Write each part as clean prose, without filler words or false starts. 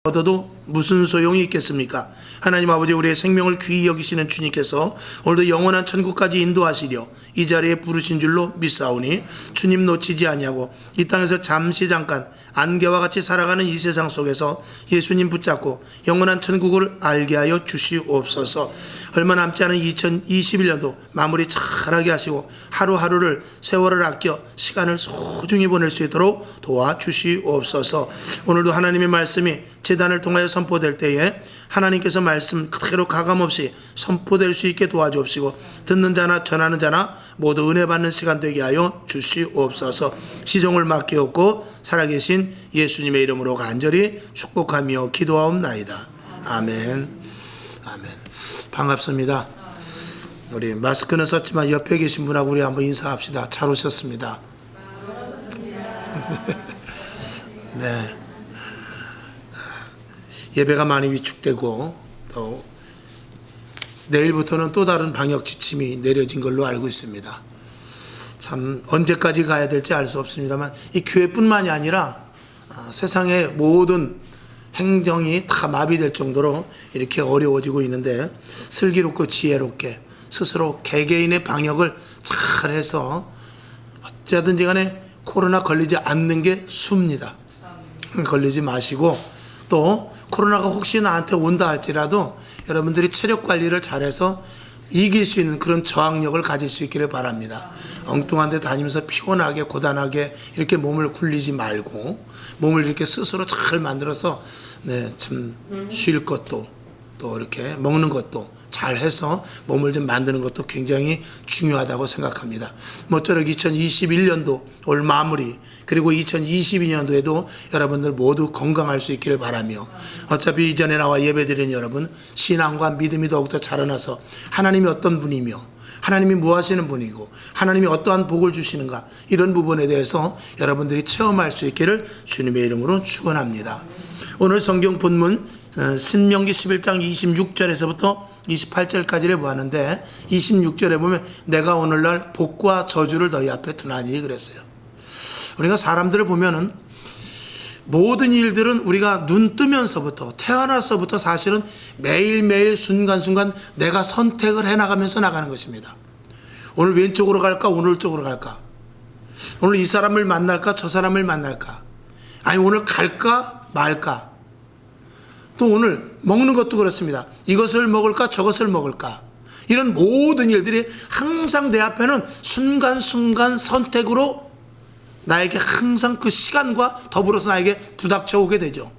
얻어도 무슨 소용이 있겠습니까? 하나님 아버지, 우리의 생명을 귀히 여기시는 주님께서 오늘도 영원한 천국까지 인도하시려 이 자리에 부르신 줄로 믿사오니 주님 놓치지 아니하고 이 땅에서 잠깐 안개와 같이 살아가는 이 세상 속에서 예수님 붙잡고 영원한 천국을 알게 하여 주시옵소서. 얼마 남지 않은 2021년도 마무리 잘하게 하시고 하루하루를 세월을 아껴 시간을 소중히 보낼 수 있도록 도와주시옵소서. 오늘도 하나님의 말씀이 제단을 통하여 선포될 때에 하나님께서 말씀 그대로 가감없이 선포될 수 있게 도와주옵시고 듣는 자나 전하는 자나 모두 은혜 받는 시간 되게 하여 주시옵소서. 시종을 맡기옵고 살아계신 예수님의 이름으로 간절히 축복하며 기도하옵나이다. 아멘. 아멘. 반갑습니다. 우리 마스크는 썼지만 옆에 계신 분하고 우리 한번 인사합시다. 잘 오셨습니다. 네. 예배가 많이 위축되고 또 내일부터는 또 다른 방역 지침이 내려진 걸로 알고 있습니다. 참 언제까지 가야 될지 알 수 없습니다만 이 교회뿐만이 아니라 세상의 모든 행정이 다 마비될 정도로 이렇게 어려워지고 있는데 슬기롭고 지혜롭게 스스로 개개인의 방역을 잘해서 어쩌든지 간에 코로나 걸리지 않는 게 수입니다. 걸리지 마시고 또 코로나가 혹시 나한테 온다 할지라도 여러분들이 체력 관리를 잘해서 이길 수 있는 그런 저항력을 가질 수 있기를 바랍니다. 엉뚱한 데 다니면서 피곤하게 고단하게 이렇게 몸을 굴리지 말고 몸을 이렇게 스스로 잘 만들어서 좀 쉴 것도 또 이렇게 먹는 것도 잘 해서 몸을 좀 만드는 것도 굉장히 중요하다고 생각합니다. 모쪼록 2021년도 올 마무리 그리고 2022년도에도 여러분들 모두 건강할 수 있기를 바라며 어차피 이전에 나와 예배드린 여러분 신앙과 믿음이 더욱더 자라나서 하나님이 어떤 분이며 하나님이 뭐 하시는 분이고 하나님이 어떠한 복을 주시는가 이런 부분에 대해서 여러분들이 체험할 수 있기를 주님의 이름으로 축원합니다. 오늘 성경 본문 신명기 11장 26절에서부터 28절까지를 보았는데 26절에 보면 내가 오늘날 복과 저주를 너희 앞에 두나니 그랬어요. 우리가 사람들을 보면은 모든 일들은 우리가 눈 뜨면서부터 태어나서부터 사실은 매일매일 순간순간 내가 선택을 해나가면서 나가는 것입니다. 오늘 왼쪽으로 갈까 오른쪽으로 갈까, 오늘 이 사람을 만날까 저 사람을 만날까, 아니 오늘 갈까 말까, 또 오늘 먹는 것도 그렇습니다. 이것을 먹을까 저것을 먹을까, 이런 모든 일들이 항상 내 앞에는 순간순간 선택으로 나에게 항상 그 시간과 더불어서 나에게 부닥쳐 오게 되죠.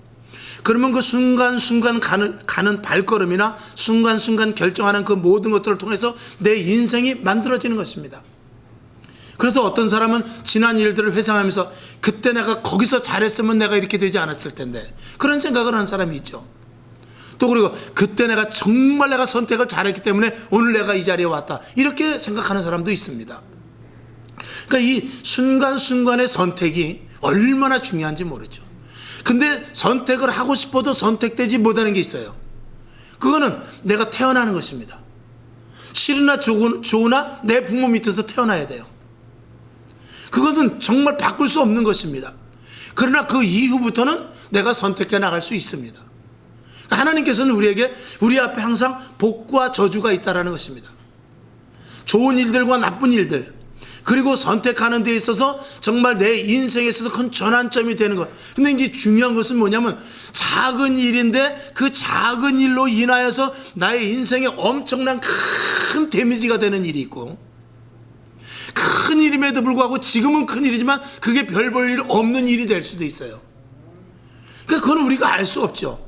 그러면 그 순간순간 가는 발걸음이나 순간순간 결정하는 그 모든 것들을 통해서 내 인생이 만들어지는 것입니다. 그래서 어떤 사람은 지난 일들을 회상하면서 그때 내가 거기서 잘했으면 내가 이렇게 되지 않았을 텐데 그런 생각을 하는 사람이 있죠. 또 그리고 그때 내가 정말 내가 선택을 잘했기 때문에 오늘 내가 이 자리에 왔다 이렇게 생각하는 사람도 있습니다. 그러니까 이 순간순간의 선택이 얼마나 중요한지 모르죠. 근데 선택을 하고 싶어도 선택되지 못하는 게 있어요. 그거는 내가 태어나는 것입니다. 싫으나 좋으나 내 부모 밑에서 태어나야 돼요. 그것은 정말 바꿀 수 없는 것입니다. 그러나 그 이후부터는 내가 선택해 나갈 수 있습니다. 하나님께서는 우리 앞에 항상 복과 저주가 있다는 것입니다. 좋은 일들과 나쁜 일들, 그리고 선택하는 데 있어서 정말 내 인생에 있어서 큰 전환점이 되는 것. 근데 이제 중요한 것은 뭐냐면 작은 일인데 그 작은 일로 인하여서 나의 인생에 엄청난 큰 데미지가 되는 일이 있고, 큰 일임에도 불구하고 지금은 큰 일이지만 그게 별 볼 일 없는 일이 될 수도 있어요. 그러니까 그건 우리가 알 수 없죠.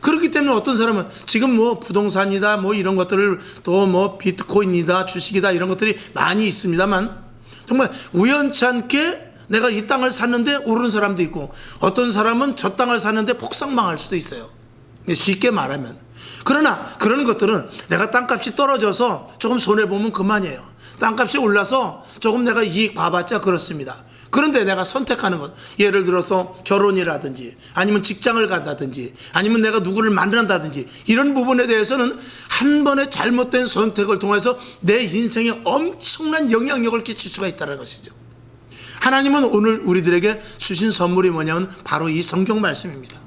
그렇기 때문에 어떤 사람은 지금 뭐 부동산이다 뭐 이런 것들을 또 뭐 비트코인이다 주식이다 이런 것들이 많이 있습니다만 정말 우연치 않게 내가 이 땅을 샀는데 오르는 사람도 있고 어떤 사람은 저 땅을 샀는데 폭삭망할 수도 있어요. 쉽게 말하면. 그러나 그런 것들은 내가 땅값이 떨어져서 조금 손해보면 그만이에요. 땅값이 올라서 조금 내가 이익 봐봤자 그렇습니다. 그런데 내가 선택하는 것, 예를 들어서 결혼이라든지 아니면 직장을 간다든지 아니면 내가 누구를 만난다든지 이런 부분에 대해서는 한 번의 잘못된 선택을 통해서 내 인생에 엄청난 영향력을 끼칠 수가 있다는 것이죠. 하나님은 오늘 우리들에게 주신 선물이 뭐냐면 바로 이 성경 말씀입니다.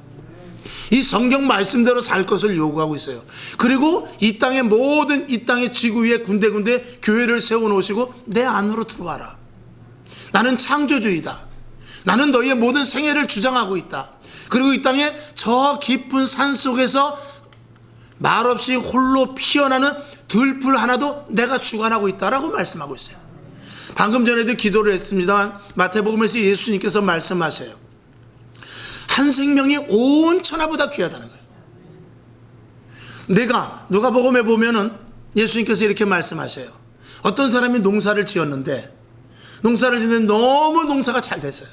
이 성경 말씀대로 살 것을 요구하고 있어요. 그리고 이 땅의 모든 이 땅의 지구 위에 군데군데 교회를 세워놓으시고 내 안으로 들어와라. 나는 창조주의다. 나는 너희의 모든 생애를 주장하고 있다. 그리고 이 땅에 저 깊은 산 속에서 말없이 홀로 피어나는 들풀 하나도 내가 주관하고 있다라고 말씀하고 있어요. 방금 전에도 기도를 했습니다만 마태복음에서 예수님께서 말씀하셔요. 한 생명이 온 천하보다 귀하다는 거예요. 누가복음에 보면은 예수님께서 이렇게 말씀하셔요. 어떤 사람이 농사를 지었는데 농사를 짓는데 너무 농사가 잘 됐어요.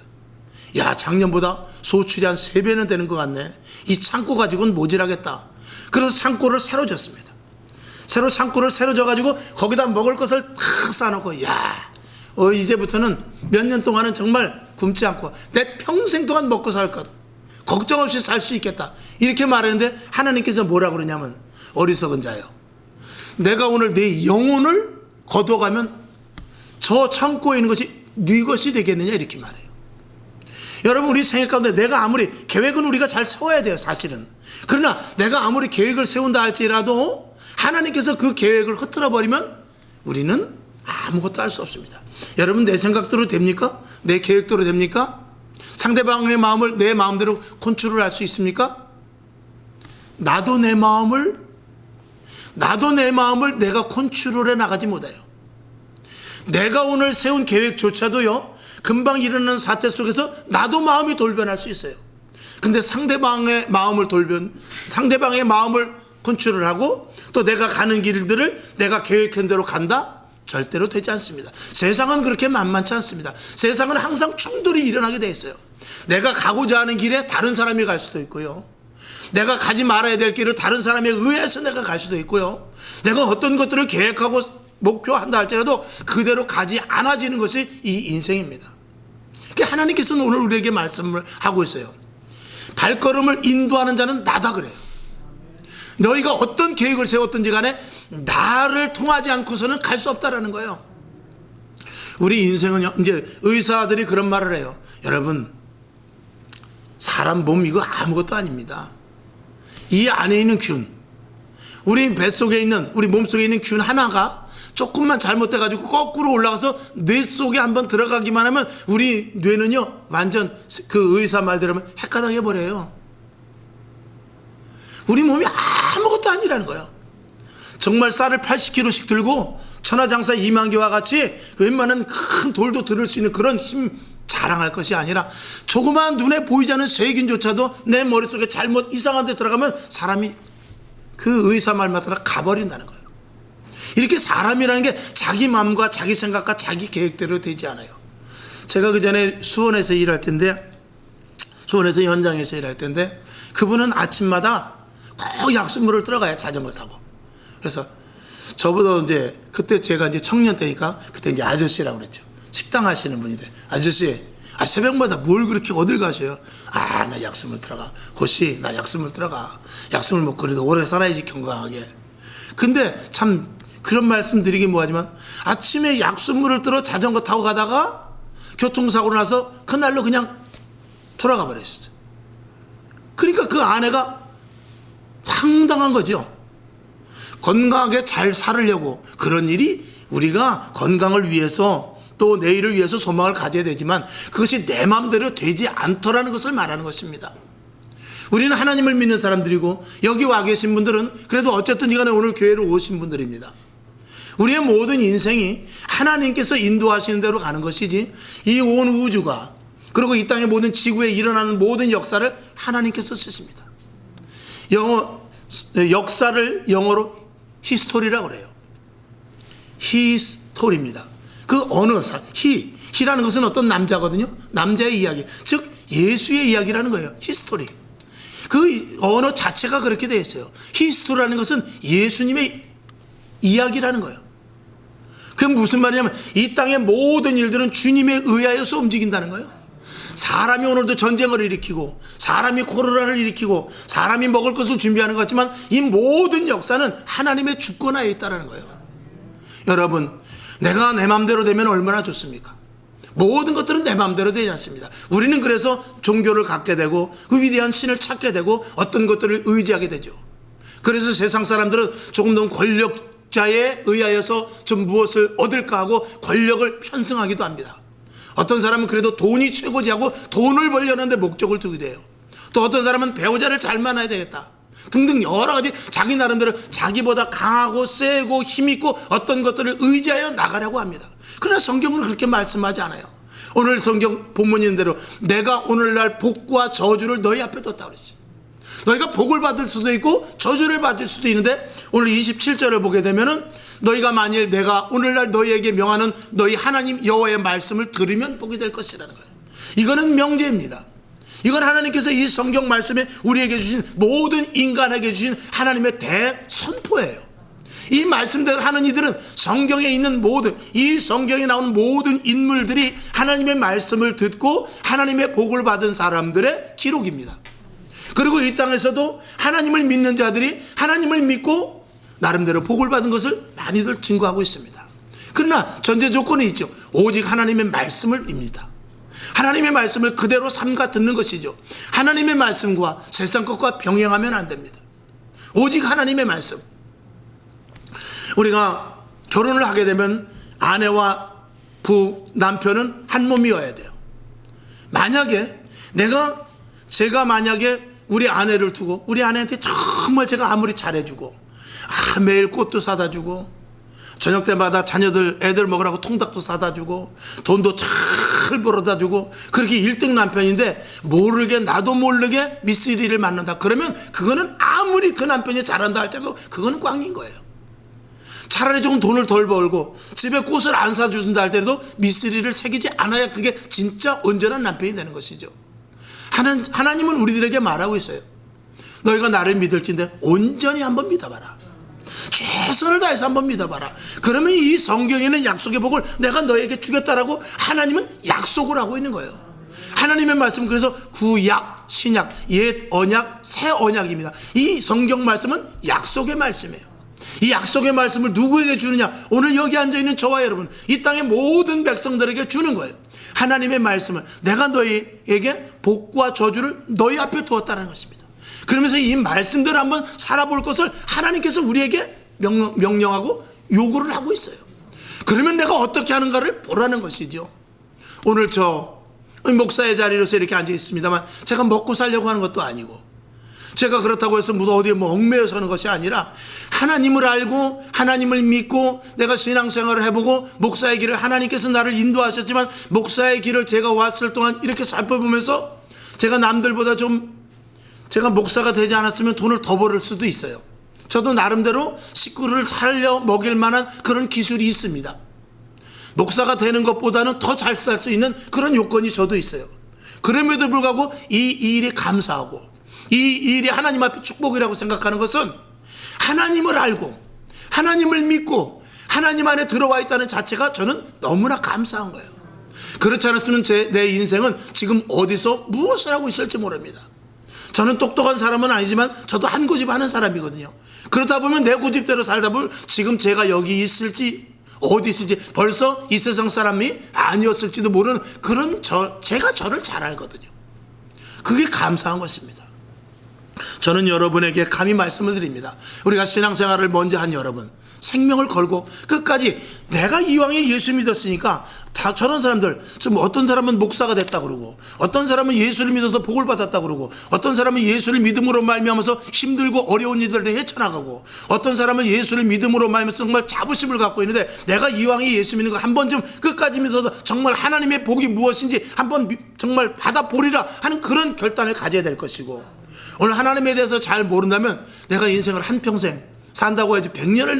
야, 작년보다 소출이 한 3배는 되는 것 같네. 이 창고 가지고는 모질하겠다. 그래서 창고를 새로 졌습니다. 창고를 새로 져가지고 거기다 먹을 것을 탁 쌓아놓고 이제부터는 몇 년 동안은 정말 굶지 않고 내 평생 동안 먹고 살 것 걱정 없이 살 수 있겠다. 이렇게 말하는데 하나님께서 뭐라고 그러냐면 어리석은 자요. 내가 오늘 내 영혼을 거둬가면 저 창고에 있는 것이 네 것이 되겠느냐 이렇게 말해요. 여러분 우리 생애 가운데 내가 아무리 계획은 우리가 잘 세워야 돼요 사실은. 그러나 내가 아무리 계획을 세운다 할지라도 하나님께서 그 계획을 흐트러 버리면 우리는 아무것도 할 수 없습니다. 여러분 내 생각대로 됩니까? 내 계획대로 됩니까? 상대방의 마음을 내 마음대로 컨트롤 할 수 있습니까? 나도 내 마음을 내가 컨트롤해 나가지 못해요. 내가 오늘 세운 계획조차도요 금방 일어나는 사태 속에서 나도 마음이 돌변할 수 있어요. 근데 상대방의 마음을 컨트롤하고 또 내가 가는 길들을 내가 계획한 대로 간다? 절대로 되지 않습니다. 세상은 그렇게 만만치 않습니다. 세상은 항상 충돌이 일어나게 돼 있어요. 내가 가고자 하는 길에 다른 사람이 갈 수도 있고요. 내가 가지 말아야 될 길을 다른 사람에 의해서 내가 갈 수도 있고요. 내가 어떤 것들을 계획하고 목표한다 할지라도 그대로 가지 않아지는 것이 이 인생입니다. 하나님께서는 오늘 우리에게 말씀을 하고 있어요. 발걸음을 인도하는 자는 나다 그래요. 너희가 어떤 계획을 세웠든지 간에 나를 통하지 않고서는 갈 수 없다라는 거예요. 우리 인생은요, 이제 의사들이 그런 말을 해요. 여러분, 사람 몸 이거 아무것도 아닙니다. 이 안에 있는 균, 우리 뱃속에 있는, 우리 몸속에 있는 균 하나가 조금만 잘못돼가지고 거꾸로 올라가서 뇌 속에 한번 들어가기만 하면 우리 뇌는요, 완전 그 의사 말대로 하면 헷가닥해 버려요. 우리 몸이 아무것도 아니라는 거예요. 정말 쌀을 80kg씩 들고 천하장사 이만기와 같이 웬만한 큰 돌도 들을 수 있는 그런 힘 자랑할 것이 아니라 조그마한 눈에 보이지 않는 세균조차도 내 머릿속에 잘못 이상한 데 들어가면 사람이 그 의사 말만 따라 가버린다는 거예요. 이렇게 사람이라는 게 자기 마음과 자기 생각과 자기 계획대로 되지 않아요. 제가 그 전에 수원에서 일할 텐데, 수원에서 현장에서 일할 텐데 그분은 아침마다 꼭 약수물을 들어가요. 자전거 타고. 그래서 저보다 이제 그때 제가 이제 청년 때니까 그때 이제 아저씨라고 그랬죠. 식당 하시는 분인데 아저씨, 새벽마다 뭘 그렇게 어딜 가셔요? 나 약수물 들어가. 고씨, 나 약수물 들어가. 약수물 먹고 그래도 오래 살아야지 건강하게. 근데 참 그런 말씀 드리긴 뭐하지만 아침에 약수물을 들어 자전거 타고 가다가 교통사고로 나서 그날로 그냥 돌아가 버렸어요. 그러니까 그 아내가 황당한 거죠. 건강하게 잘 살으려고 그런 일이 우리가 건강을 위해서 또 내일을 위해서 소망을 가져야 되지만 그것이 내 마음대로 되지 않더라는 것을 말하는 것입니다. 우리는 하나님을 믿는 사람들이고 여기 와 계신 분들은 그래도 어쨌든 이간에 오늘 교회로 오신 분들입니다. 우리의 모든 인생이 하나님께서 인도하시는 대로 가는 것이지 이 온 우주가 그리고 이 땅의 모든 지구에 일어나는 모든 역사를 하나님께서 쓰십니다. 역사를 영어로 히스토리라고 그래요. 히스토리입니다. 그 어느 사람, 히라는 것은 어떤 남자거든요. 남자의 이야기, 즉 예수의 이야기라는 거예요. 히스토리. 그 언어 자체가 그렇게 되어 있어요. 히스토리라는 것은 예수님의 이야기라는 거예요. 그게 무슨 말이냐면 이 땅의 모든 일들은 주님에 의하여서 움직인다는 거예요. 사람이 오늘도 전쟁을 일으키고 사람이 코로나를 일으키고 사람이 먹을 것을 준비하는 것 같지만 이 모든 역사는 하나님의 주권하에 있다는 거예요. 여러분, 내가 내 마음대로 되면 얼마나 좋습니까? 모든 것들은 내 마음대로 되지 않습니다. 우리는 그래서 종교를 갖게 되고 그 위대한 신을 찾게 되고 어떤 것들을 의지하게 되죠. 그래서 세상 사람들은 조금 더 권력자에 의하여서 좀 무엇을 얻을까 하고 권력을 편승하기도 합니다. 어떤 사람은 그래도 돈이 최고지 하고 돈을 벌려는데 목적을 두게 돼요. 또 어떤 사람은 배우자를 잘 만나야 되겠다 등등 여러 가지 자기 나름대로 자기보다 강하고 세고 힘있고 어떤 것들을 의지하여 나가려고 합니다. 그러나 성경은 그렇게 말씀하지 않아요. 오늘 성경 본문 있는 대로 내가 오늘날 복과 저주를 너희 앞에 뒀다 그랬어요. 너희가 복을 받을 수도 있고 저주를 받을 수도 있는데 오늘 27절을 보게 되면은 너희가 만일 내가 오늘날 너희에게 명하는 너희 하나님 여호와의 말씀을 들으면 복이 될 것이라는 거예요. 이거는 명제입니다. 이건 하나님께서 이 성경 말씀에 우리에게 주신 모든 인간에게 주신 하나님의 대선포예요. 이 말씀대로 하는 이들은 성경에 있는 모든 이 성경에 나오는 모든 인물들이 하나님의 말씀을 듣고 하나님의 복을 받은 사람들의 기록입니다. 그리고 이 땅에서도 하나님을 믿는 자들이 하나님을 믿고 나름대로 복을 받은 것을 많이들 증거하고 있습니다. 그러나 전제 조건이 있죠. 오직 하나님의 말씀을 믿습니다. 하나님의 말씀을 그대로 삼가 듣는 것이죠. 하나님의 말씀과 세상 것과 병행하면 안 됩니다. 오직 하나님의 말씀. 우리가 결혼을 하게 되면 아내와 남편은 한 몸이어야 돼요. 만약에 제가 만약에 우리 아내를 두고 우리 아내한테 정말 제가 아무리 잘해주고 매일 꽃도 사다 주고 저녁 때마다 애들 먹으라고 통닭도 사다 주고 돈도 잘 벌어다 주고 그렇게 1등 남편인데 나도 모르게 미쓰리를 만난다 그러면 그거는 아무리 그 남편이 잘한다 할지라도 그거는 꽝인 거예요. 차라리 조금 돈을 덜 벌고 집에 꽃을 안 사준다 할때라도 미쓰리를 새기지 않아야 그게 진짜 온전한 남편이 되는 것이죠. 하나님은 우리들에게 말하고 있어요. 너희가 나를 믿을진데 온전히 한번 믿어봐라. 최선을 다해서 한번 믿어봐라. 그러면 이 성경에는 약속의 복을 내가 너에게 주겠다라고 하나님은 약속을 하고 있는 거예요. 하나님의 말씀은 그래서 구약, 신약, 옛 언약, 새 언약입니다. 이 성경 말씀은 약속의 말씀이에요. 이 약속의 말씀을 누구에게 주느냐? 오늘 여기 앉아있는 저와 여러분, 이 땅의 모든 백성들에게 주는 거예요. 하나님의 말씀을 내가 너희에게 복과 저주를 너희 앞에 두었다는 것입니다. 그러면서 이 말씀대로 한번 살아볼 것을 하나님께서 우리에게 명령하고 요구를 하고 있어요. 그러면 내가 어떻게 하는가를 보라는 것이죠. 오늘 저 목사의 자리로서 이렇게 앉아 있습니다만 제가 먹고 살려고 하는 것도 아니고 제가 그렇다고 해서 어디에 얽매여 서는 것이 아니라 하나님을 알고 하나님을 믿고 내가 신앙생활을 해보고 목사의 길을 하나님께서 나를 인도하셨지만 목사의 길을 제가 왔을 동안 이렇게 살펴보면서 제가 남들보다 제가 목사가 되지 않았으면 돈을 더 벌을 수도 있어요. 저도 나름대로 식구를 살려 먹일 만한 그런 기술이 있습니다. 목사가 되는 것보다는 더 잘 살 수 있는 그런 요건이 저도 있어요. 그럼에도 불구하고 이 일이 감사하고 이 일이 하나님 앞에 축복이라고 생각하는 것은 하나님을 알고 하나님을 믿고 하나님 안에 들어와 있다는 자체가 저는 너무나 감사한 거예요. 그렇지 않았으면 내 인생은 지금 어디서 무엇을 하고 있을지 모릅니다. 저는 똑똑한 사람은 아니지만 저도 한 고집 하는 사람이거든요. 그러다 보면 내 고집대로 살다 보면 지금 제가 여기 있을지 어디 있을지 벌써 이 세상 사람이 아니었을지도 모르는 그런 제가 저를 잘 알거든요. 그게 감사한 것입니다. 저는 여러분에게 감히 말씀을 드립니다. 우리가 신앙생활을 먼저 한 여러분, 생명을 걸고 끝까지 내가 이왕에 예수 믿었으니까 다 저런 사람들, 어떤 사람은 목사가 됐다 그러고 어떤 사람은 예수를 믿어서 복을 받았다 그러고 어떤 사람은 예수를 믿음으로 말미암아서 힘들고 어려운 일들에 헤쳐나가고 어떤 사람은 예수를 믿음으로 말미암아서 정말 자부심을 갖고 있는데 내가 이왕에 예수 믿는 거 한 번쯤 끝까지 믿어서 정말 하나님의 복이 무엇인지 한번 정말 받아보리라 하는 그런 결단을 가져야 될 것이고, 오늘 하나님에 대해서 잘 모른다면 내가 인생을 한평생 산다고 해야지 100년을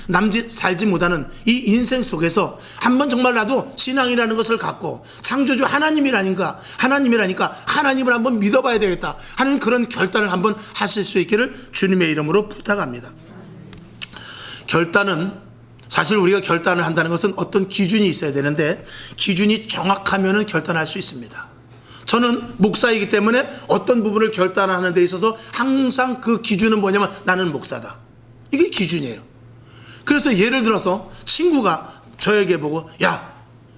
남짓 살지 못하는 이 인생 속에서 한번 정말 나도 신앙이라는 것을 갖고 창조주 하나님이라니까 하나님을 한번 믿어봐야 되겠다 하는 그런 결단을 한번 하실 수 있기를 주님의 이름으로 부탁합니다. 결단은 사실 우리가 결단을 한다는 것은 어떤 기준이 있어야 되는데 기준이 정확하면 결단할 수 있습니다. 저는 목사이기 때문에 어떤 부분을 결단하는 데 있어서 항상 그 기준은 뭐냐면 나는 목사다. 이게 기준이에요. 그래서 예를 들어서 친구가 저에게 보고 야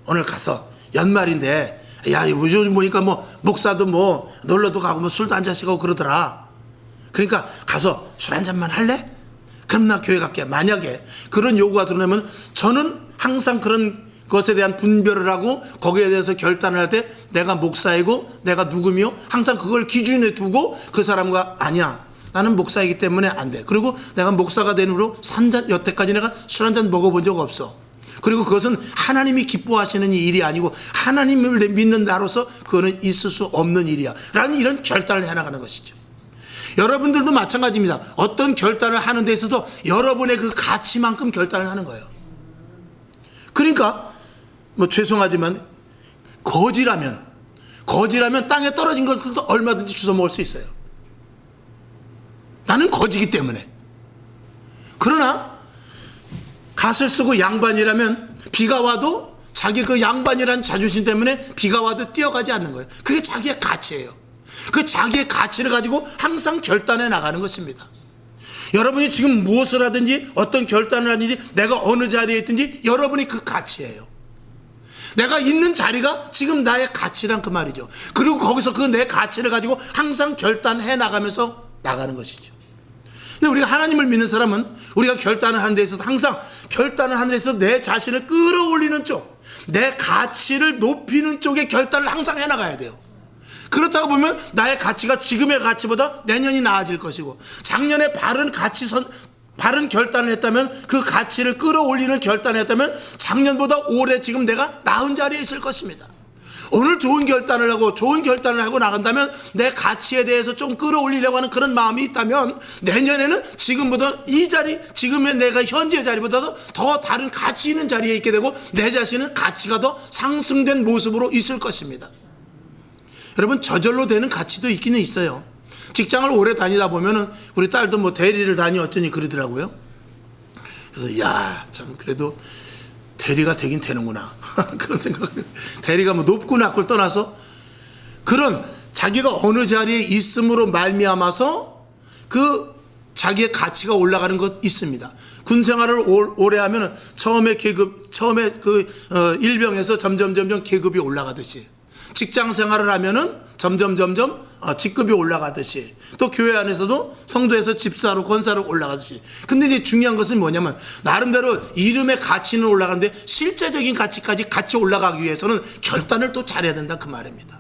오늘 가서 연말인데 야 요즘 보니까 뭐 목사도 뭐 놀러도 가고 뭐 술도 한 잔씩 하고 그러더라. 그러니까 가서 술 한 잔만 할래? 그럼 나 교회 갈게. 만약에 그런 요구가 들어오면 저는 항상 그런 것에 대한 분별을 하고 거기에 대해서 결단을 할 때 내가 목사이고 내가 누구며 항상 그걸 기준에 두고 그 사람과 아니야 나는 목사이기 때문에 안 돼. 그리고 내가 목사가 된 후로 여태까지 내가 술 한 잔 먹어본 적 없어. 그리고 그것은 하나님이 기뻐하시는 일이 아니고 하나님을 믿는 나로서 그거는 있을 수 없는 일이야 라는 이런 결단을 해나가는 것이죠. 여러분들도 마찬가지입니다. 어떤 결단을 하는 데 있어서 여러분의 그 가치만큼 결단을 하는 거예요. 그러니까 뭐 죄송하지만 거지라면 땅에 떨어진 것들도 얼마든지 주워 먹을 수 있어요. 나는 거지기 때문에. 그러나 갓을 쓰고 양반이라면 비가 와도 자기 그 양반이라는 자존심 때문에 비가 와도 뛰어가지 않는 거예요. 그게 자기의 가치예요. 그 자기의 가치를 가지고 항상 결단해 나가는 것입니다. 여러분이 지금 무엇을 하든지 어떤 결단을 하든지 내가 어느 자리에 있든지 여러분이 그 가치예요. 내가 있는 자리가 지금 나의 가치란 그 말이죠. 그리고 거기서 그 내 가치를 가지고 항상 결단해 나가면서 나가는 것이죠. 근데 우리가 하나님을 믿는 사람은 우리가 결단을 하는 데 있어서 항상 결단을 하는 데 있어서 내 자신을 끌어올리는 쪽, 내 가치를 높이는 쪽에 결단을 항상 해 나가야 돼요. 그렇다고 보면 나의 가치가 지금의 가치보다 내년이 나아질 것이고 작년에 바른 결단을 했다면 그 가치를 끌어올리는 결단을 했다면 작년보다 올해 지금 내가 나은 자리에 있을 것입니다. 오늘 좋은 결단을 하고 나간다면 내 가치에 대해서 좀 끌어올리려고 하는 그런 마음이 있다면 내년에는 지금보다 이 자리, 지금의 내가 현재의 자리보다도 더 다른 가치 있는 자리에 있게 되고 내 자신은 가치가 더 상승된 모습으로 있을 것입니다. 여러분 저절로 되는 가치도 있기는 있어요. 직장을 오래 다니다 보면은 우리 딸도 뭐 대리를 다니 어쩌니 그러더라고요. 그래서 야 참 그래도 대리가 되긴 되는구나 그런 생각을. 대리가 뭐 높고 낮고를 떠나서 그런 자기가 어느 자리에 있음으로 말미암아서 그 자기의 가치가 올라가는 것 있습니다. 군 생활을 오래 하면은 처음에 일병에서 점점 계급이 올라가듯이 직장 생활을 하면은 점점 직급이 올라가듯이 또 교회 안에서도 성도에서 집사로 권사로 올라가듯이. 근데 이제 중요한 것은 뭐냐면 나름대로 이름의 가치는 올라가는데 실제적인 가치까지 같이 올라가기 위해서는 결단을 또 잘해야 된다 그 말입니다.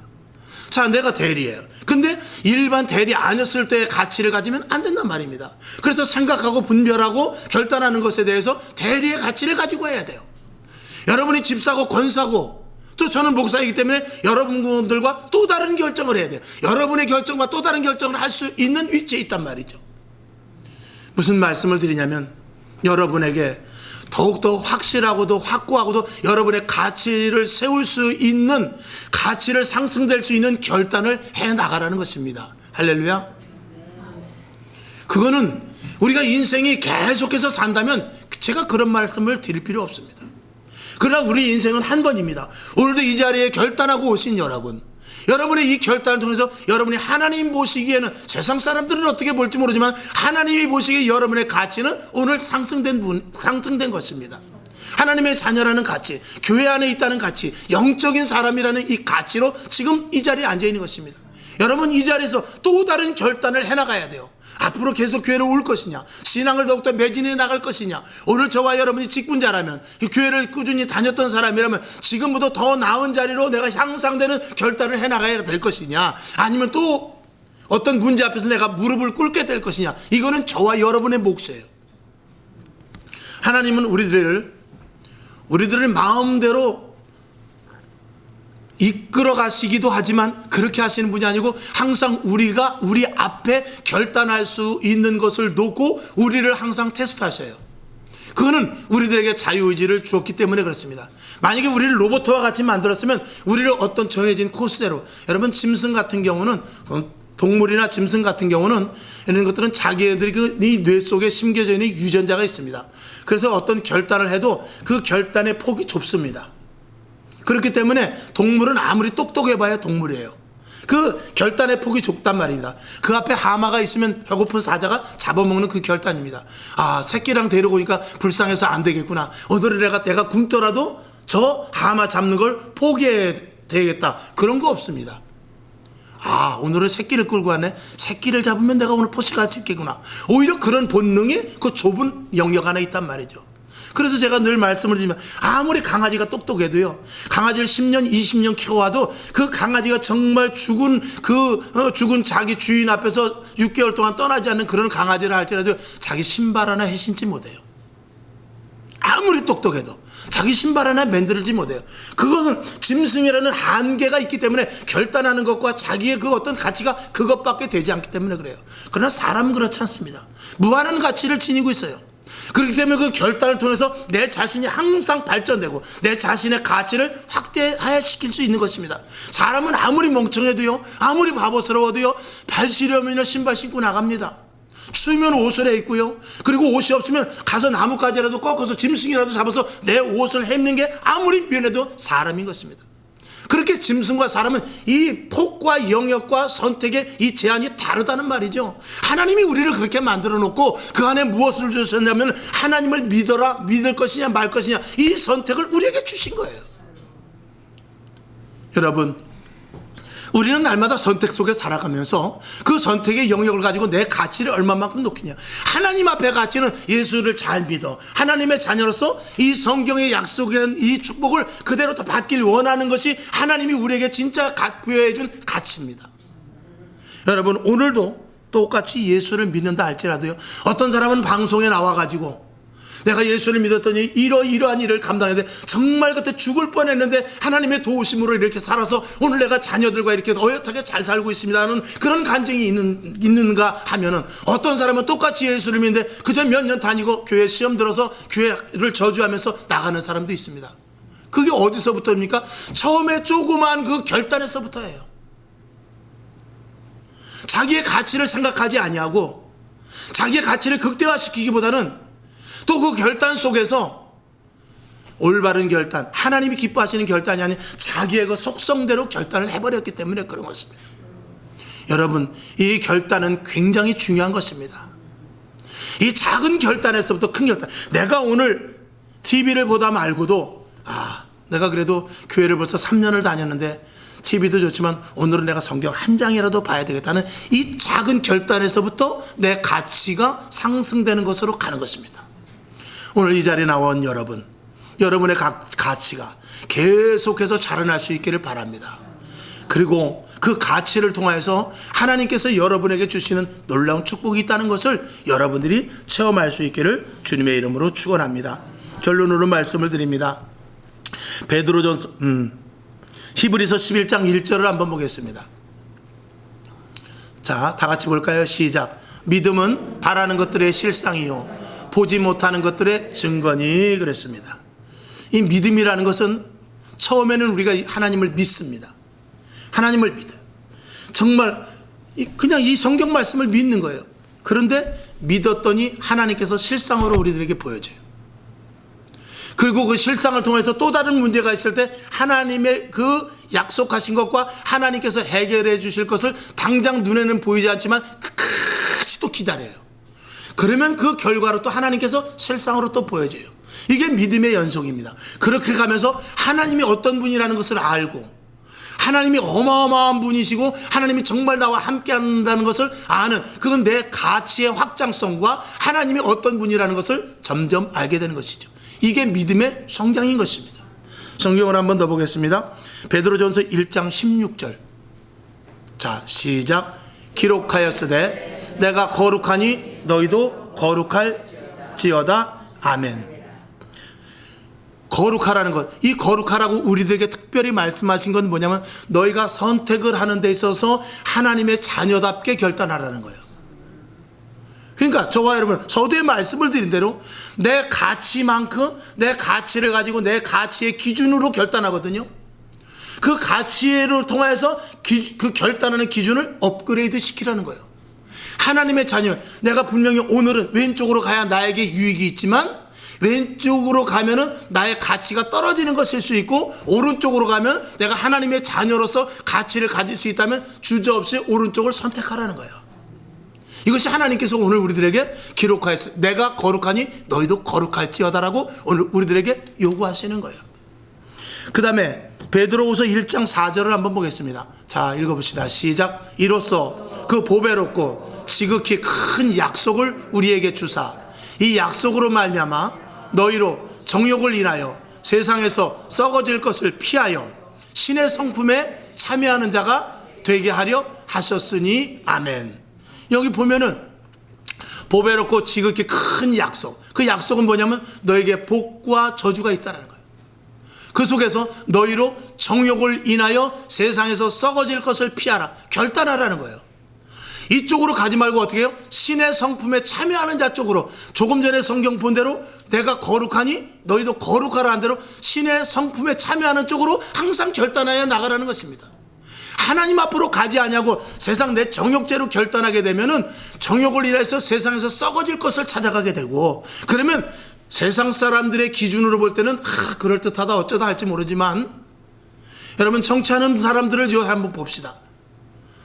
자, 내가 대리예요. 근데 일반 대리 아니었을 때의 가치를 가지면 안 된단 말입니다. 그래서 생각하고 분별하고 결단하는 것에 대해서 대리의 가치를 가지고 해야 돼요. 여러분이 집사고 권사고 또 저는 목사이기 때문에 여러분들과 또 다른 결정을 해야 돼요. 여러분의 결정과 또 다른 결정을 할 수 있는 위치에 있단 말이죠. 무슨 말씀을 드리냐면 여러분에게 더욱더 확실하고도 확고하고도 여러분의 가치를 세울 수 있는, 가치를 상승될 수 있는 결단을 해나가라는 것입니다. 할렐루야. 그거는 우리가 인생이 계속해서 산다면 제가 그런 말씀을 드릴 필요 없습니다. 그러나 우리 인생은 한 번입니다. 오늘도 이 자리에 결단하고 오신 여러분의 이 결단을 통해서 여러분이 하나님 보시기에는 세상 사람들은 어떻게 볼지 모르지만 하나님이 보시기에 여러분의 가치는 오늘 상승된 것입니다. 하나님의 자녀라는 가치, 교회 안에 있다는 가치, 영적인 사람이라는 이 가치로 지금 이 자리에 앉아 있는 것입니다. 여러분 이 자리에서 또 다른 결단을 해나가야 돼요. 앞으로 계속 교회를 올 것이냐, 신앙을 더욱더 매진해 나갈 것이냐. 오늘 저와 여러분이 직분자라면, 교회를 꾸준히 다녔던 사람이라면 지금보다 더 나은 자리로 내가 향상되는 결단을 해나가야 될 것이냐, 아니면 또 어떤 문제 앞에서 내가 무릎을 꿇게 될 것이냐. 이거는 저와 여러분의 몫이에요. 하나님은 우리들을 마음대로 이끌어 가시기도 하지만 그렇게 하시는 분이 아니고 항상 우리가 우리 앞에 결단할 수 있는 것을 놓고 우리를 항상 테스트하셔요. 그거는 우리들에게 자유의지를 주었기 때문에 그렇습니다. 만약에 우리를 로봇과 같이 만들었으면 우리를 어떤 정해진 코스대로, 여러분 짐승 같은 경우는, 동물이나 짐승 같은 경우는 이런 것들은 자기네들이 그 뇌 속에 심겨져 있는 유전자가 있습니다. 그래서 어떤 결단을 해도 그 결단의 폭이 좁습니다. 그렇기 때문에 동물은 아무리 똑똑해봐야 동물이에요. 그 결단의 폭이 좁단 말입니다. 그 앞에 하마가 있으면 배고픈 사자가 잡아먹는 그 결단입니다. 아, 새끼랑 데리고 오니까 불쌍해서 안 되겠구나. 오늘은 내가 굶더라도 저 하마 잡는 걸 포기해야 되겠다. 그런 거 없습니다. 아, 오늘은 새끼를 끌고 왔네. 새끼를 잡으면 내가 오늘 포식할 수 있겠구나. 오히려 그런 본능이 그 좁은 영역 안에 있단 말이죠. 그래서 제가 늘 말씀을 드리면, 아무리 강아지가 똑똑해도요, 강아지를 10년, 20년 키워와도 그 강아지가 정말 죽은 자기 주인 앞에서 6개월 동안 떠나지 않는 그런 강아지를 할지라도 자기 신발 하나 해신지 못해요. 아무리 똑똑해도 자기 신발 하나 만들지 못해요. 그것은 짐승이라는 한계가 있기 때문에 결단하는 것과 자기의 그 어떤 가치가 그것밖에 되지 않기 때문에 그래요. 그러나 사람은 그렇지 않습니다. 무한한 가치를 지니고 있어요. 그렇기 때문에 그 결단을 통해서 내 자신이 항상 발전되고 내 자신의 가치를 확대시킬 수 있는 것입니다. 사람은 아무리 멍청해도요, 아무리 바보스러워도요, 발 시려면 신발 신고 나갑니다. 추우면 옷을 해 입고요, 그리고 옷이 없으면 가서 나뭇가지라도 꺾어서 짐승이라도 잡아서 내 옷을 해입는 게 아무리 미련해도 사람인 것입니다. 그렇게 짐승과 사람은 이 폭과 영역과 선택의 이 제한이 다르다는 말이죠. 하나님이 우리를 그렇게 만들어 놓고 그 안에 무엇을 주셨냐면 하나님을 믿을 것이냐 말 것이냐, 이 선택을 우리에게 주신 거예요. 여러분, 우리는 날마다 선택 속에 살아가면서 그 선택의 영역을 가지고 내 가치를 얼마만큼 높이냐. 하나님 앞의 가치는 예수를 잘 믿어 하나님의 자녀로서 이 성경에 약속한 이 축복을 그대로 더 받길 원하는 것이 하나님이 우리에게 진짜 부여해 준 가치입니다. 여러분, 오늘도 똑같이 예수를 믿는다 할지라도요, 어떤 사람은 방송에 나와가지고 내가 예수를 믿었더니 이러한 일을 감당해야 돼, 정말 그때 죽을 뻔했는데 하나님의 도우심으로 이렇게 살아서 오늘 내가 자녀들과 이렇게 어엿하게 잘 살고 있습니다 하는 그런 간증이 있는가 하면은, 어떤 사람은 똑같이 예수를 믿는데 그저 몇 년 다니고 교회 시험 들어서 교회를 저주하면서 나가는 사람도 있습니다. 그게 어디서부터입니까? 처음에 조그만 그 결단에서부터예요. 자기의 가치를 생각하지 아니하고 자기의 가치를 극대화시키기보다는 또 그 결단 속에서 올바른 결단, 하나님이 기뻐하시는 결단이 아닌 자기의 그 속성대로 결단을 해버렸기 때문에 그런 것입니다. 여러분, 이 결단은 굉장히 중요한 것입니다. 이 작은 결단에서부터 큰 결단. 내가 오늘 TV를 보다 말고도, 내가 그래도 교회를 벌써 3년을 다녔는데 TV도 좋지만 오늘은 내가 성경 한 장이라도 봐야 되겠다는 이 작은 결단에서부터 내 가치가 상승되는 것으로 가는 것입니다. 오늘 이 자리에 나온 여러분, 여러분의 가치가 계속해서 자라날 수 있기를 바랍니다. 그리고 그 가치를 통해서 하나님께서 여러분에게 주시는 놀라운 축복이 있다는 것을 여러분들이 체험할 수 있기를 주님의 이름으로 축원합니다. 결론으로 말씀을 드립니다. 베드로전서 히브리서 11장 1절을 한번 보겠습니다. 자, 다 같이 볼까요? 시작. 믿음은 바라는 것들의 실상이요 보지 못하는 것들의 증거니, 그랬습니다. 이 믿음이라는 것은 처음에는 우리가 하나님을 믿습니다. 하나님을 믿어요. 정말 그냥 이 성경 말씀을 믿는 거예요. 그런데 믿었더니 하나님께서 실상으로 우리들에게 보여줘요. 그리고 그 실상을 통해서 또 다른 문제가 있을 때 하나님의 그 약속하신 것과 하나님께서 해결해 주실 것을 당장 눈에는 보이지 않지만 끝까지 또 기다려요. 그러면 그 결과로 또 하나님께서 실상으로 또 보여줘요. 이게 믿음의 연속입니다. 그렇게 가면서 하나님이 어떤 분이라는 것을 알고, 하나님이 어마어마한 분이시고 하나님이 정말 나와 함께 한다는 것을 아는, 그건 내 가치의 확장성과 하나님이 어떤 분이라는 것을 점점 알게 되는 것이죠. 이게 믿음의 성장인 것입니다. 성경을 한번 더 보겠습니다. 베드로전서 1장 16절. 자, 시작. 기록하였으되 내가 거룩하니 너희도 거룩할지어다. 아멘. 거룩하라는 것, 이 거룩하라고 우리들에게 특별히 말씀하신 건 뭐냐면 너희가 선택을 하는 데 있어서 하나님의 자녀답게 결단하라는 거예요. 그러니까 저와 여러분, 서두에 말씀을 드린 대로 내 가치만큼 내 가치를 가지고 내 가치의 기준으로 결단하거든요. 그 가치를 통해서 그 결단하는 기준을 업그레이드 시키라는 거예요. 하나님의 자녀, 내가 분명히 오늘은 왼쪽으로 가야 나에게 유익이 있지만 왼쪽으로 가면은 나의 가치가 떨어지는 것일 수 있고, 오른쪽으로 가면 내가 하나님의 자녀로서 가치를 가질 수 있다면 주저없이 오른쪽을 선택하라는 거예요. 이것이 하나님께서 오늘 우리들에게 기록하였어요. 내가 거룩하니 너희도 거룩할지어다라고 오늘 우리들에게 요구하시는 거예요. 그 다음에 베드로후서 1장 4절을 한번 보겠습니다. 자, 읽어봅시다. 시작. 이로써 그 보배롭고 지극히 큰 약속을 우리에게 주사 이 약속으로 말미암아 너희로 정욕을 인하여 세상에서 썩어질 것을 피하여 신의 성품에 참여하는 자가 되게 하려 하셨으니 아멘. 여기 보면은 보배롭고 지극히 큰 약속, 그 약속은 뭐냐면 너에게 복과 저주가 있다는 거예요. 그 속에서 너희로 정욕을 인하여 세상에서 썩어질 것을 피하라, 결단하라는 거예요. 이쪽으로 가지 말고 어떻게 해요? 신의 성품에 참여하는 자 쪽으로, 조금 전에 성경 본 대로 내가 거룩하니 너희도 거룩하라 한 대로 신의 성품에 참여하는 쪽으로 항상 결단하여 나가라는 것입니다. 하나님 앞으로 가지 아니하고 세상 내 정욕대로 결단하게 되면은 정욕을 인해서 세상에서 썩어질 것을 찾아가게 되고, 그러면 세상 사람들의 기준으로 볼 때는 그럴듯하다 어쩌다 할지 모르지만, 여러분 정치하는 사람들을 한번 봅시다.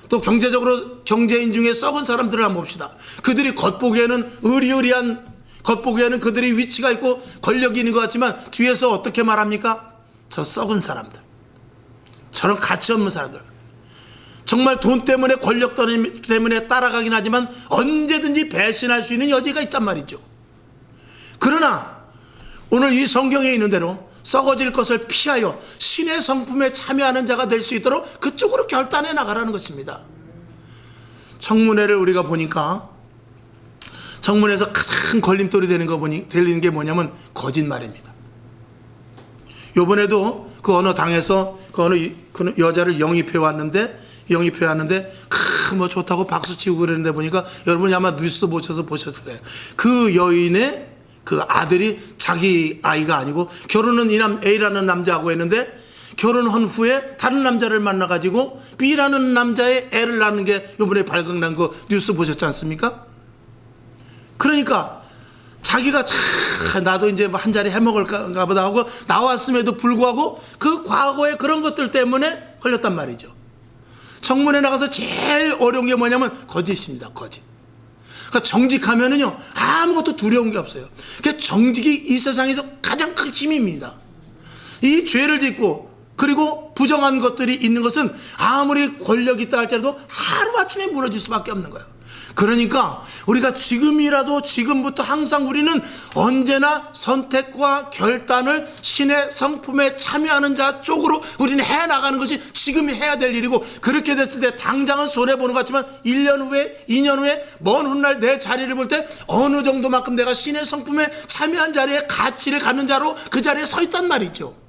또 경제적으로 경제인 중에 썩은 사람들을 한번 봅시다. 그들이 겉보기에는 의리의리한, 겉보기에는 그들이 위치가 있고 권력이 있는 것 같지만 뒤에서 어떻게 말합니까? 저 썩은 사람들, 저런 가치 없는 사람들, 정말 돈 때문에 권력 때문에 따라가긴 하지만 언제든지 배신할 수 있는 여지가 있단 말이죠. 그러나 오늘 이 성경에 있는 대로 썩어질 것을 피하여 신의 성품에 참여하는 자가 될 수 있도록 그쪽으로 결단해 나가라는 것입니다. 청문회를 우리가 보니까 청문회에서 가장 걸림돌이 되는 게 뭐냐면 거짓말입니다. 요번에도 그 어느 당에서 그 어느 여자를 영입해 왔는데 뭐 좋다고 박수치고 그랬는데 보니까 여러분이 아마 뉴스 보셨을 거예요. 그 여인의 그 아들이 자기 아이가 아니고 결혼은 A라는 남자하고 했는데 결혼한 후에 다른 남자를 만나가지고 B라는 남자의 애를 낳는 게 이번에 발각난 거 뉴스 보셨지 않습니까? 그러니까 자기가 나도 이제 한 자리 해먹을까 보다 하고 나왔음에도 불구하고 그 과거의 그런 것들 때문에 걸렸단 말이죠. 청문회 나가서 제일 어려운 게 뭐냐면 거짓입니다. 거짓. 그러니까 정직하면은요 아무것도 두려운 게 없어요. 그러니까 정직이 이 세상에서 가장 큰 힘입니다. 이 죄를 짓고 그리고 부정한 것들이 있는 것은 아무리 권력이 있다 할지라도 하루아침에 무너질 수밖에 없는 거예요. 그러니까 우리가 지금부터 항상 우리는 언제나 선택과 결단을 신의 성품에 참여하는 자 쪽으로 우리는 해나가는 것이 지금 해야 될 일이고, 그렇게 됐을 때 당장은 손해보는 것 같지만 1년 후에 2년 후에 먼 훗날 내 자리를 볼 때 어느 정도만큼 내가 신의 성품에 참여한 자리에 가치를 갖는 자로 그 자리에 서 있단 말이죠.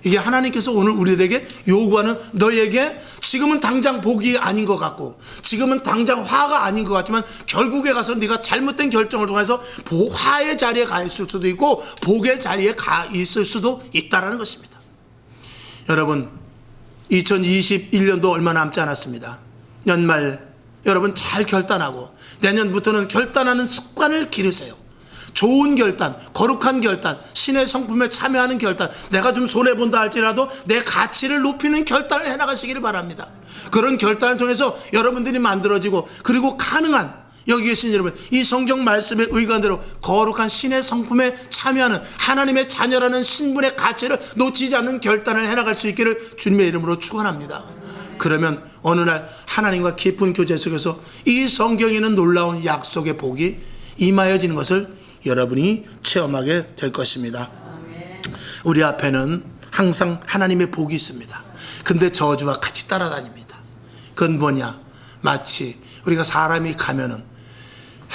이게 하나님께서 오늘 우리들에게 요구하는, 너에게 지금은 당장 복이 아닌 것 같고 지금은 당장 화가 아닌 것 같지만 결국에 가서 네가 잘못된 결정을 통해서 화의 자리에 가 있을 수도 있고 복의 자리에 가 있을 수도 있다는 것입니다. 여러분 2021년도 얼마 남지 않았습니다. 연말 여러분 잘 결단하고 내년부터는 결단하는 습관을 기르세요. 좋은 결단, 거룩한 결단, 신의 성품에 참여하는 결단, 내가 좀 손해본다 할지라도 내 가치를 높이는 결단을 해나가시기를 바랍니다. 그런 결단을 통해서 여러분들이 만들어지고, 그리고 가능한, 여기 계신 여러분, 이 성경 말씀의 의관대로 거룩한 신의 성품에 참여하는 하나님의 자녀라는 신분의 가치를 놓치지 않는 결단을 해나갈 수 있기를 주님의 이름으로 축원합니다. 그러면 어느 날 하나님과 깊은 교제 속에서 이 성경에 있는 놀라운 약속의 복이 임하여지는 것을 여러분이 체험하게 될 것입니다. 우리 앞에는 항상 하나님의 복이 있습니다. 근데 저주와 같이 따라다닙니다. 그건 뭐냐? 마치 우리가 사람이 가면은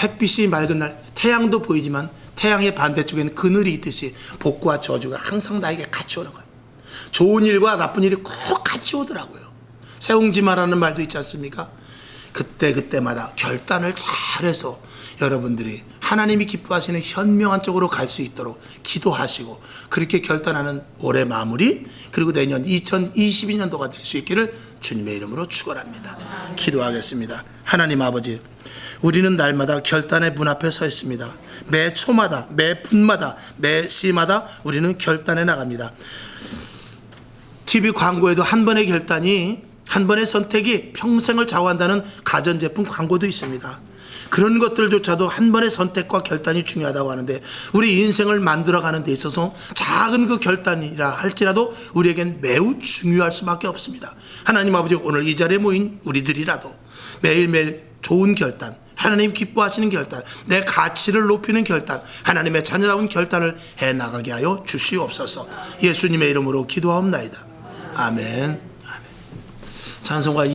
햇빛이 맑은 날 태양도 보이지만 태양의 반대쪽에는 그늘이 있듯이 복과 저주가 항상 나에게 같이 오는 거예요. 좋은 일과 나쁜 일이 꼭 같이 오더라고요. 세옹지마라는 말도 있지 않습니까? 그때마다 결단을 잘해서 여러분들이 하나님이 기뻐하시는 현명한 쪽으로 갈 수 있도록 기도하시고, 그렇게 결단하는 올해 마무리, 그리고 내년 2022년도가 될 수 있기를 주님의 이름으로 축원합니다. 기도하겠습니다. 하나님 아버지, 우리는 날마다 결단의 문 앞에 서 있습니다. 매 초마다, 매 분마다, 매 시마다 우리는 결단해 나갑니다. TV 광고에도 한 번의 결단이, 한 번의 선택이 평생을 좌우한다는 가전제품 광고도 있습니다. 그런 것들조차도 한 번의 선택과 결단이 중요하다고 하는데, 우리 인생을 만들어가는 데 있어서 작은 그 결단이라 할지라도 우리에겐 매우 중요할 수밖에 없습니다. 하나님 아버지, 오늘 이 자리에 모인 우리들이라도 매일매일 좋은 결단, 하나님 기뻐하시는 결단, 내 가치를 높이는 결단, 하나님의 자녀다운 결단을 해나가게 하여 주시옵소서. 예수님의 이름으로 기도하옵나이다. 아멘. 찬송가